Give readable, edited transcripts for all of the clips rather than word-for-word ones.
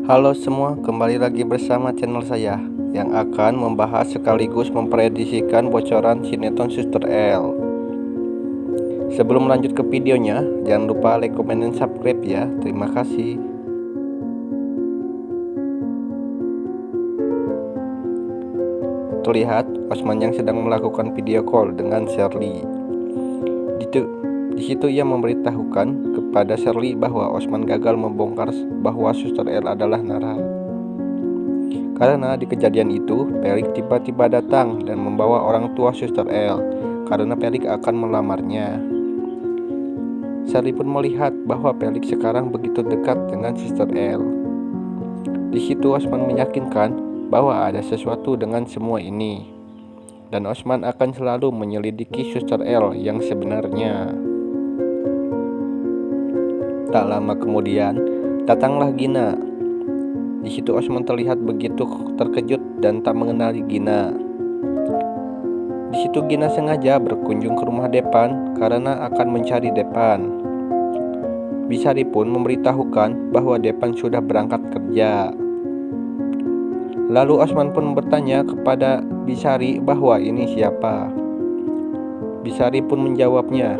Halo semua, kembali lagi bersama channel saya yang akan membahas sekaligus memprediksikan bocoran sinetron Suster L. Sebelum lanjut ke videonya, jangan lupa like, comment, dan subscribe ya. Terima kasih. Terlihat Osman yang sedang melakukan video call dengan Shirley. Di situ ia memberitahukan kepada Shirley bahwa Osman gagal membongkar bahwa Suster L adalah Nara. Karena di kejadian itu, Pelik tiba-tiba datang dan membawa orang tua Suster L karena Pelik akan melamarnya. Shirley pun melihat bahwa Pelik sekarang begitu dekat dengan Suster L. Di situ Osman meyakinkan bahwa ada sesuatu dengan semua ini, dan Osman akan selalu menyelidiki Suster L yang sebenarnya. Tak lama kemudian, datanglah Gina. Di situ Osman terlihat begitu terkejut dan tak mengenali Gina. Di situ Gina sengaja berkunjung ke rumah Depan karena akan mencari Depan. Bisari pun memberitahukan bahwa Depan sudah berangkat kerja. Lalu Osman pun bertanya kepada Bisari bahwa ini siapa. Bisari pun menjawabnya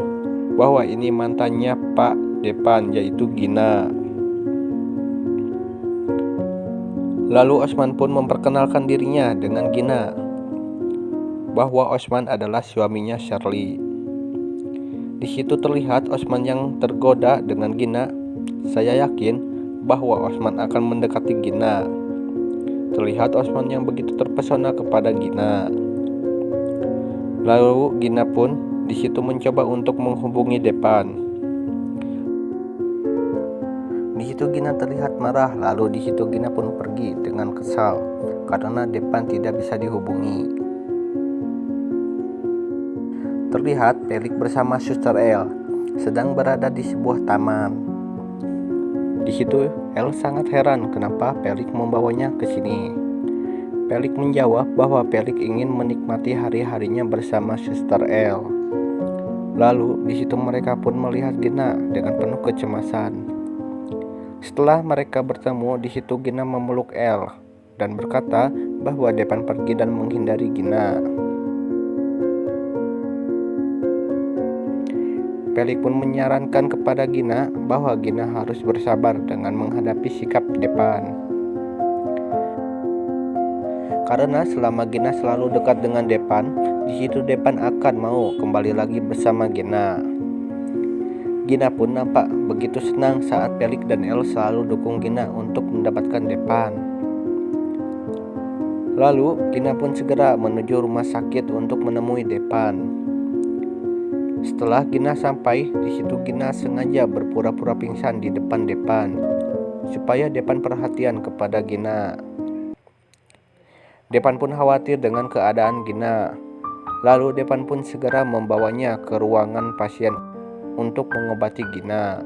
bahwa ini mantannya Pak Depan, yaitu Gina. Lalu Osman pun memperkenalkan dirinya dengan Gina, bahwa Osman adalah suaminya Shirley. Di situ terlihat Osman yang tergoda dengan Gina. Saya yakin bahwa Osman akan mendekati Gina. Terlihat Osman yang begitu terpesona kepada Gina. Lalu Gina pun di situ mencoba untuk menghubungi Depan. Di situ Gina terlihat marah, lalu di situ Gina pun pergi dengan kesal karena Depan tidak bisa dihubungi. Terlihat Pelik bersama Suster L sedang berada di sebuah taman. Di situ L sangat heran kenapa Pelik membawanya ke sini. Pelik menjawab bahwa Pelik ingin menikmati hari-harinya bersama Suster L. Lalu di situ mereka pun melihat Gina dengan penuh kecemasan. Setelah mereka bertemu, di situ Gina memeluk L dan berkata bahwa Depan pergi dan menghindari Gina. Pelik pun menyarankan kepada Gina bahwa Gina harus bersabar dengan menghadapi sikap Depan. Karena selama Gina selalu dekat dengan Depan, di situ Depan akan mau kembali lagi bersama Gina. Gina pun nampak begitu senang saat Pelik dan El selalu dukung Gina untuk mendapatkan Depan. Lalu Gina pun segera menuju rumah sakit untuk menemui Depan. Setelah Gina sampai, di situ Gina sengaja berpura-pura pingsan di depan Depan supaya Depan perhatian kepada Gina. Depan pun khawatir dengan keadaan Gina. Lalu Depan pun segera membawanya ke ruangan pasien untuk mengobati Gina.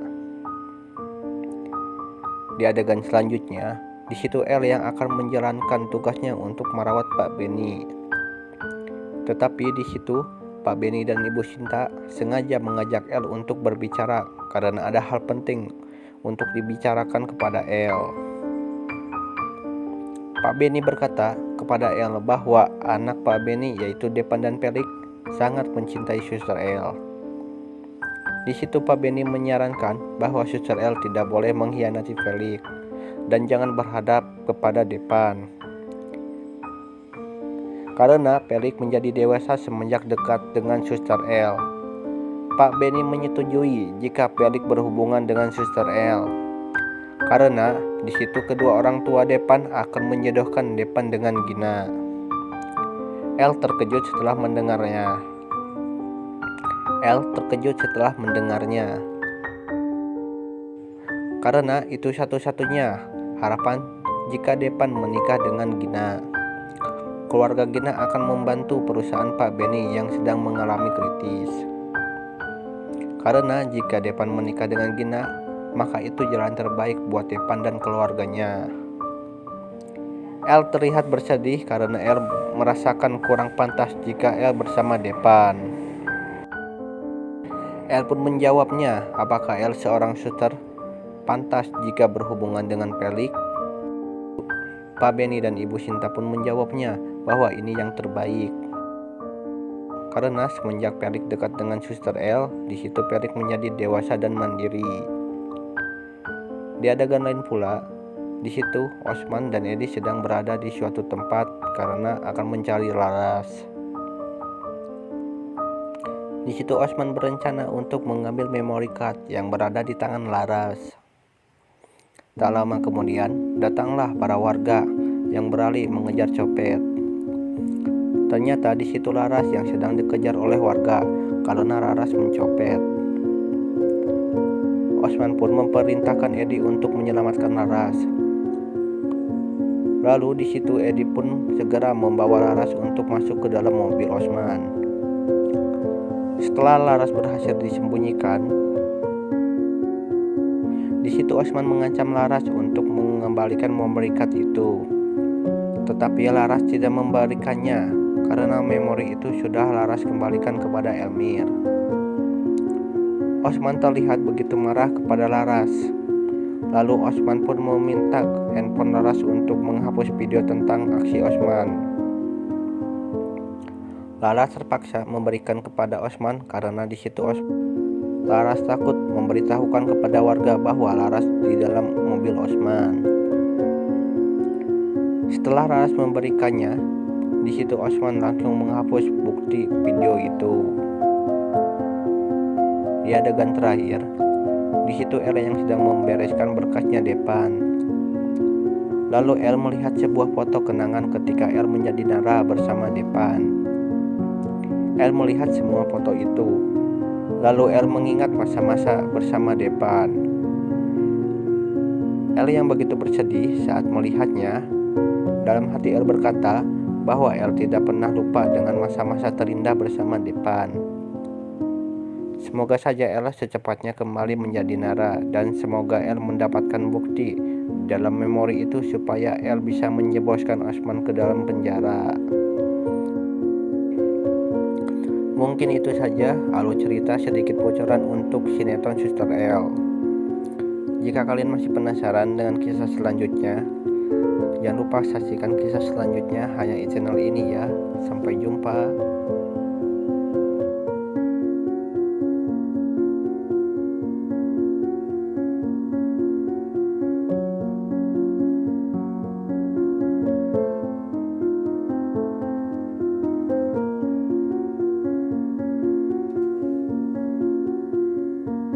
Di adegan selanjutnya, di situ El yang akan menjalankan tugasnya untuk merawat Pak Benny. Tetapi di situ Pak Benny dan Ibu Sinta sengaja mengajak El untuk berbicara karena ada hal penting untuk dibicarakan kepada El. Pak Benny berkata kepada El bahwa anak Pak Benny yaitu Depan dan Pelik sangat mencintai Suster El. Di situ Pak Benny menyarankan bahwa Suster L tidak boleh mengkhianati Pelik dan jangan berhadap kepada Depan. Karena Pelik menjadi dewasa semenjak dekat dengan Suster L. Pak Benny menyetujui jika Pelik berhubungan dengan Suster L. Karena di situ kedua orang tua Depan akan menjodohkan Depan dengan Gina. L terkejut setelah mendengarnya. Karena itu satu-satunya harapan jika Depan menikah dengan Gina. Keluarga Gina akan membantu perusahaan Pak Benny yang sedang mengalami kritis. Karena jika Depan menikah dengan Gina, maka itu jalan terbaik buat Depan dan keluarganya. El terlihat bersedih karena El merasakan kurang pantas jika El bersama Depan. El pun menjawabnya, apakah El seorang suster pantas jika berhubungan dengan Pelik? Pak Benny dan Ibu Sinta pun menjawabnya bahwa ini yang terbaik. Karena semenjak Pelik dekat dengan Suster L, di situ Pelik menjadi dewasa dan mandiri. Di adegan lain pula, di situ Osman dan Edi sedang berada di suatu tempat karena akan mencari Laras. Di situ Osman berencana untuk mengambil memory card yang berada di tangan Laras. Tak lama kemudian, datanglah para warga yang beralih mengejar copet. Ternyata di situ Laras yang sedang dikejar oleh warga karena Laras mencopet. Osman pun memerintahkan Edi untuk menyelamatkan Laras. Lalu di situ Edi pun segera membawa Laras untuk masuk ke dalam mobil Osman. Setelah Laras berhasil disembunyikan, di situ Osman mengancam Laras untuk mengembalikan memory card itu. Tetapi Laras tidak memberikannya karena memori itu sudah Laras kembalikan kepada Elmir. Osman terlihat begitu marah kepada Laras. Lalu Osman pun meminta handphone Laras untuk menghapus video tentang aksi Osman. Laras terpaksa memberikan kepada Osman karena di situ Laras takut memberitahukan kepada warga bahwa Laras di dalam mobil Osman. Setelah Laras memberikannya, di situ Osman langsung menghapus bukti video itu. Di adegan terakhir, di situ El yang sedang membereskan berkasnya Depan. Lalu El melihat sebuah foto kenangan ketika El menjadi Nara bersama Depan. El melihat semua foto itu. Lalu El mengingat masa-masa bersama Depan. El yang begitu bersedih saat melihatnya. Dalam hati El berkata bahwa El tidak pernah lupa dengan masa-masa terindah bersama Depan. Semoga saja El secepatnya kembali menjadi Nara dan semoga El mendapatkan bukti dalam memori itu supaya El bisa menjebloskan Osman ke dalam penjara. Mungkin itu saja alur cerita sedikit bocoran untuk sinetron Suster L. Jika kalian masih penasaran dengan kisah selanjutnya, jangan lupa saksikan kisah selanjutnya hanya di channel ini ya. Sampai jumpa.